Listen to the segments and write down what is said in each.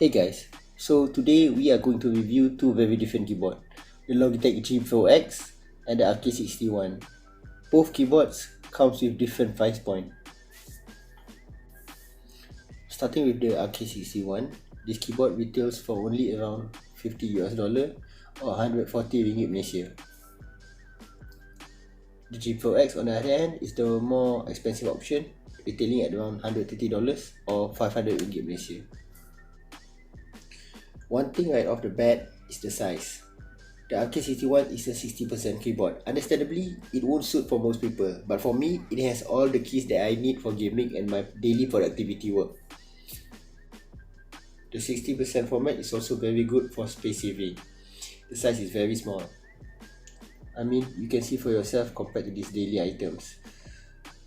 Hey guys, so today we are going to review two very different keyboards, the Logitech G Pro X and the RK61. Both keyboards comes with different price point. Starting with the RK61, this keyboard retails for only around $50 or 140 ringgit Malaysia. The G Pro X on the other hand is the more expensive option, retailing at around $130 or 500 ringgit Malaysia. One thing right off the bat is the size. The RK61 is a 60% keyboard. Understandably, it won't suit for most people, but for me, it has all the keys that I need for gaming and my daily productivity work. The 60% format is also very good for space saving. The size is very small. I mean, you can see for yourself compared to these daily items.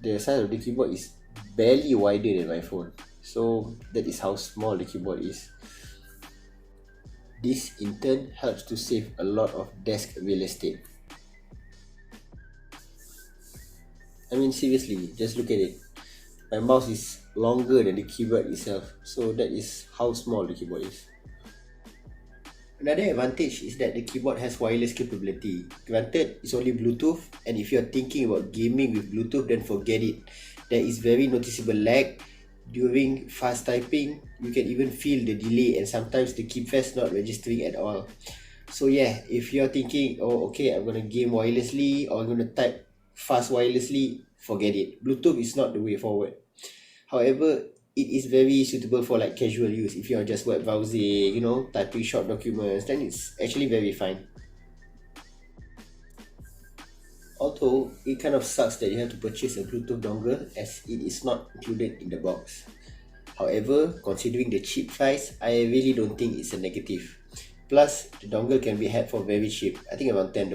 The size of the keyboard is barely wider than my phone. So that is how small the keyboard is. This in turn helps to save a lot of desk real estate. I mean seriously, just look at it. My mouse is longer than the keyboard itself, so that is how small the keyboard is. Another advantage is that the keyboard has wireless capability. Granted, it's only Bluetooth, and if you're thinking about gaming with Bluetooth, then forget it. There is very noticeable lag. During fast typing, you can even feel the delay and sometimes the keypads not registering at all. So yeah, if you're thinking, oh okay, I'm gonna game wirelessly or I'm gonna type fast wirelessly, forget it. Bluetooth is not the way forward. However, it is very suitable for like casual use. If you're just web browsing, typing short documents, then it's actually very fine. Although, it kind of sucks that you have to purchase a Bluetooth dongle as it is not included in the box. However, considering the cheap price, I really don't think it's a negative. Plus, the dongle can be had for very cheap, I think around $10.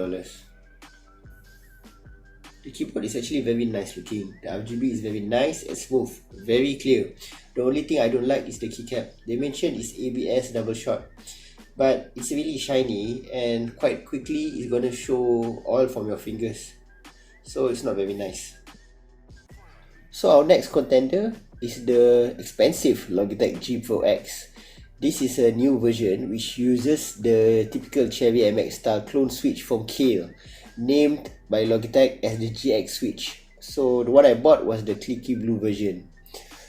The keyboard is actually very nice looking. The RGB is very nice and smooth, very clear. The only thing I don't like is the keycap. They mentioned it's ABS double shot, but it's really shiny and quite quickly it's gonna show all from your fingers, so it's not very nice. So our next contender is the expensive Logitech G Pro X. This is a new version which uses the typical Cherry MX style clone switch from Kale, named by Logitech as the GX switch. So the one I bought was the clicky blue version.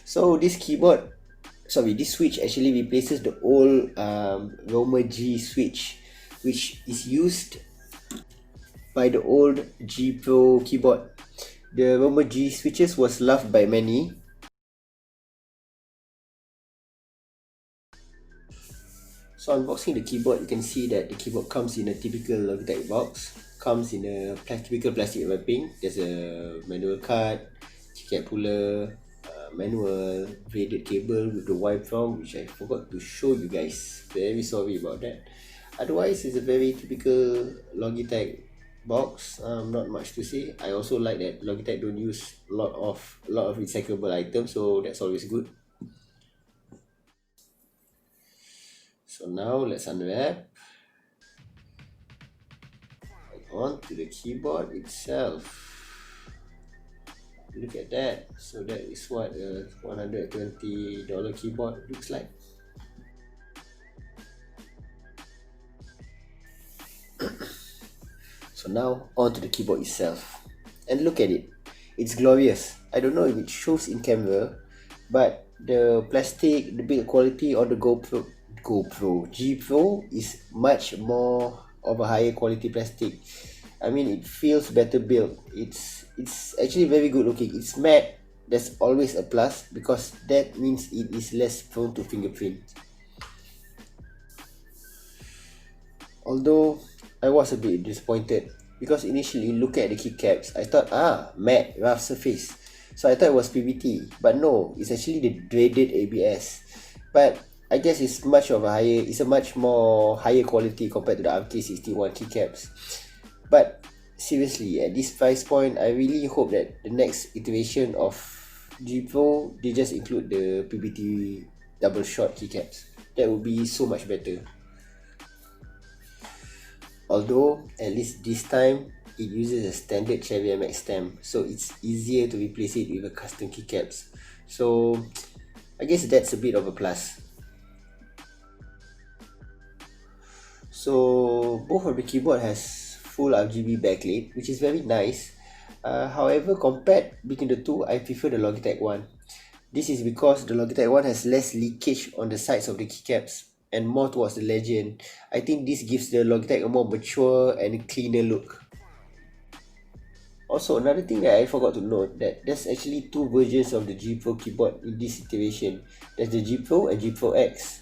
So this switch actually replaces the old Roma G switch, which is used by the old G Pro keyboard. The Roma G switches was loved by many. So unboxing the keyboard, you can see that the keyboard comes in a typical Logitech box. Comes in a typical plastic wrapping. There's a manual card, keycap puller, manual, braided cable with the wipe from, which I forgot to show you guys. Very sorry about that. Otherwise, it's a very typical Logitech box. Not much to say. I also like that Logitech don't use a lot of recyclable items, so that's always good. So now let's unwrap. On to the keyboard itself. Look at that. So that is what a $120 keyboard looks like. So now on to the keyboard itself. And look at it. It's glorious. I don't know if it shows in camera, but the plastic, the build quality on the G Pro is much more of a higher quality plastic. I mean, it feels better built. It's actually very good looking. It's matte. That's always a plus because that means it is less prone to fingerprint. Although I was a bit disappointed because initially looking at the keycaps, I thought matte rough surface. So I thought it was PBT, but no, it's actually the dreaded ABS. But I guess it's a much more higher quality compared to the RK61 keycaps. But seriously, at this price point, I really hope that the next iteration of G Pro, they just include the PBT double shot keycaps. That would be so much better. Although, at least this time, it uses a standard Cherry MX stem, so it's easier to replace it with a custom keycaps. So, I guess that's a bit of a plus. So both of the keyboard has full RGB backlit, which is very nice. However, compared between the two, I prefer the Logitech one. This is because the Logitech one has less leakage on the sides of the keycaps and more towards the legend. I think this gives the Logitech a more mature and cleaner look. Also, another thing that I forgot to note, that there's actually two versions of the G Pro keyboard in this iteration. There's the G Pro and G Pro X.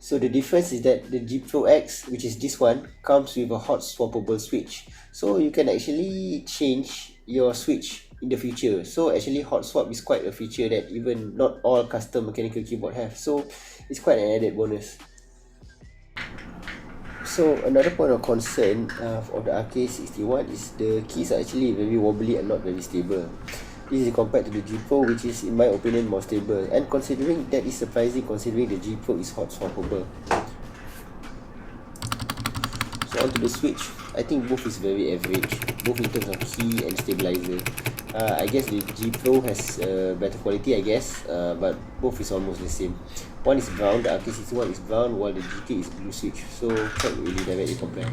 So the difference is that the G Pro X, which is this one, comes with a hot-swappable switch. So you can actually change your switch in the future. So actually hot swap is quite a feature that even not all custom mechanical keyboard have. So it's quite an added bonus. So another point of concern of the RK61 is the keys are actually very wobbly and not very stable. This is compared to the G Pro, which is in my opinion more stable, and considering that is surprising considering the G Pro is hot swappable. So onto the switch, I think both is very average, both in terms of key and stabilizer. I guess the G Pro has better quality, I guess, but both is almost the same. One is brown, the RK61 is brown, while the GK is blue switch, so can't really directly compare.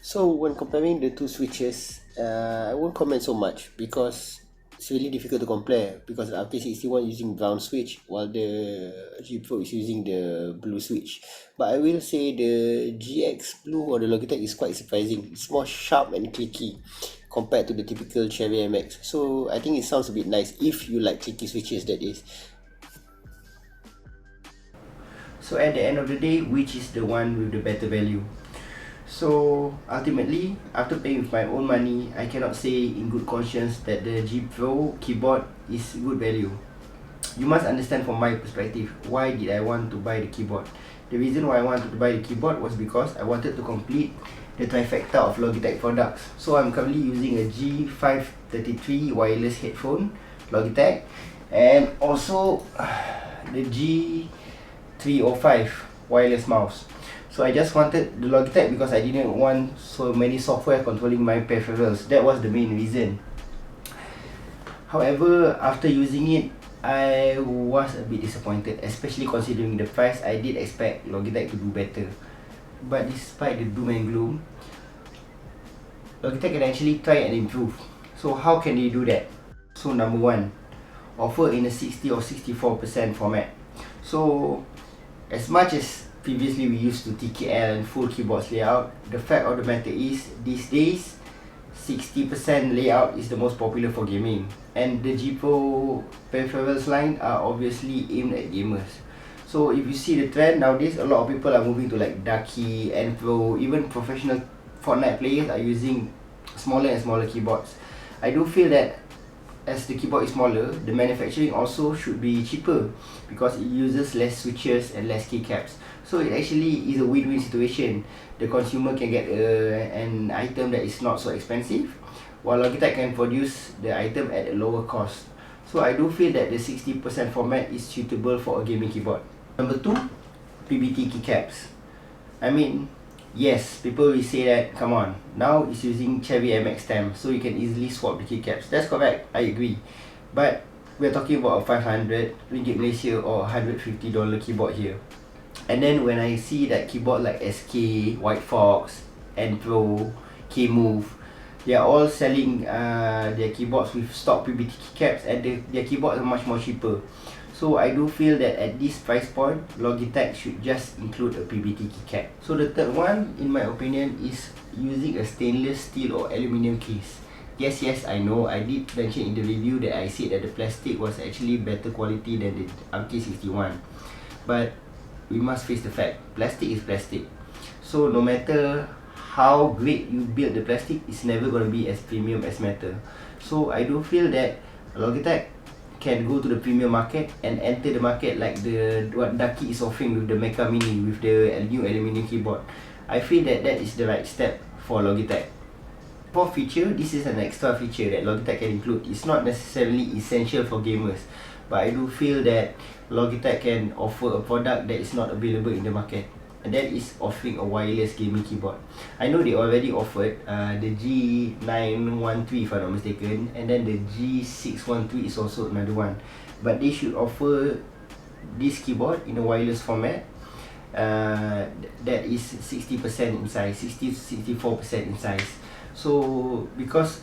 So when comparing the two switches, I won't comment so much because it's really difficult to compare, because the RK61 using brown switch while the G Pro is using the blue switch. But I will say the GX Blue or the Logitech is quite surprising. It's more sharp and clicky compared to the typical Cherry MX. So I think it sounds a bit nice if you like clicky switches, that is. So at the end of the day, which is the one with the better value? So ultimately, after paying with my own money, I cannot say in good conscience that the G Pro keyboard is good value. You must understand from my perspective, why did I want to buy the keyboard? The reason why I wanted to buy the keyboard was because I wanted to complete the trifecta of Logitech products. So I'm currently using a G533 wireless headphone, Logitech, and also the G305 wireless mouse. So I just wanted the Logitech because I didn't want so many software controlling my peripherals. That was the main reason. However, after using it, I was a bit disappointed, especially considering the price. I did expect Logitech to do better. But despite the doom and gloom, Logitech can actually try and improve. So how can they do that? So number one, offer in a 60 or 64% format. So as much as previously we used to TKL and full keyboards layout, the fact of the matter is, these days 60% layout is the most popular for gaming, and the G Pro peripherals line are obviously aimed at gamers. So if you see the trend nowadays, a lot of people are moving to like Ducky and Pro. Even professional Fortnite players are using smaller and smaller keyboards. I do feel that as the keyboard is smaller, the manufacturing also should be cheaper because it uses less switches and less keycaps. So it actually is a win-win situation. The consumer can get an item that is not so expensive, while Logitech can produce the item at a lower cost. So I do feel that the 60% format is suitable for a gaming keyboard. Number two, PBT keycaps. I mean, yes, people will say that, come on, now it's using Cherry MX stem, so you can easily swap the keycaps. That's correct, I agree. But we're talking about a 500 ringgit Malaysia or $150 keyboard here. And then when I see that keyboard like SK, White Fox, N-Pro, K-Move, they are all selling their keyboards with stock PBT keycaps, and their keyboards are much more cheaper. So I do feel that at this price point, Logitech should just include a PBT keycap. So the third one, in my opinion, is using a stainless steel or aluminium case. Yes, I know, I did mention in the review that I said that the plastic was actually better quality than the RK61. But we must face the fact, plastic is plastic. So no matter how great you build the plastic, it's never going to be as premium as metal. So I do feel that Logitech can go to the premium market and enter the market like what Ducky is offering with the Mecha Mini with the new aluminium keyboard. I feel that is the right step for Logitech. For feature, this is an extra feature that Logitech can include. It's not necessarily essential for gamers, but I do feel that Logitech can offer a product that is not available in the market, and that is offering a wireless gaming keyboard. I know they already offered the G913 if I'm not mistaken, and then the G613 is also another one, but they should offer this keyboard in a wireless format that is 60% in size, 60-64% in size. So because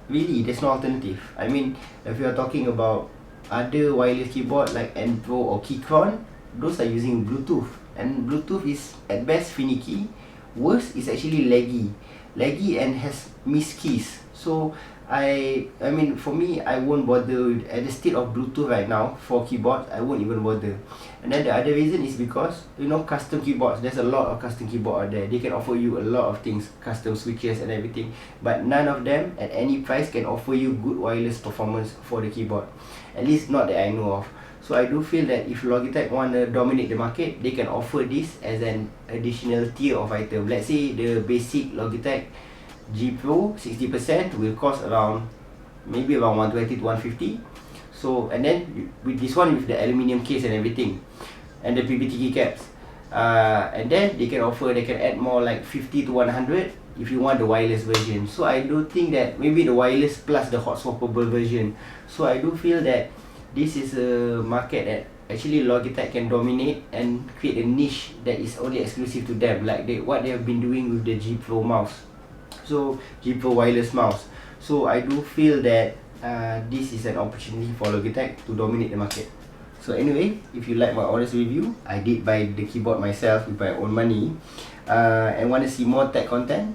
really there's no alternative. I mean, if you are talking about other wireless keyboard like Enpro or Keycron, those are using Bluetooth, and Bluetooth is at best finicky. Worse is actually laggy and has missed keys. So I mean, for me, I won't bother at the state of Bluetooth right now for keyboards. I won't even bother. And then the other reason is because, you know, custom keyboards, there's a lot of custom keyboard out there. They can offer you a lot of things, custom switches and everything, but none of them at any price can offer you good wireless performance for the keyboard, at least not that I know of. So I do feel that if Logitech want to dominate the market, they can offer this as an additional tier of item. Let's say the basic Logitech G Pro 60% will cost around maybe around 120 to 150. So, and then with this one with the aluminium case and everything, and the PBT keycaps, and then they can add more like 50 to 100 if you want the wireless version. So I do think that maybe the wireless plus the hot-swappable version. So I do feel that this is a market that actually Logitech can dominate and create a niche that is only exclusive to them, like what they have been doing with the G Pro mouse. So G Pro wireless mouse. So I do feel that this is an opportunity for Logitech to dominate the market. So anyway, if you like my honest review, I did buy the keyboard myself with my own money, and want to see more tech content,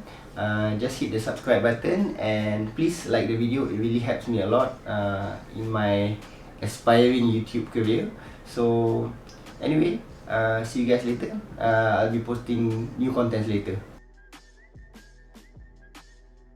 just hit the subscribe button and please like the video. It really helps me a lot in my aspiring YouTube career. So anyway, see you guys later. I'll be posting new contents later.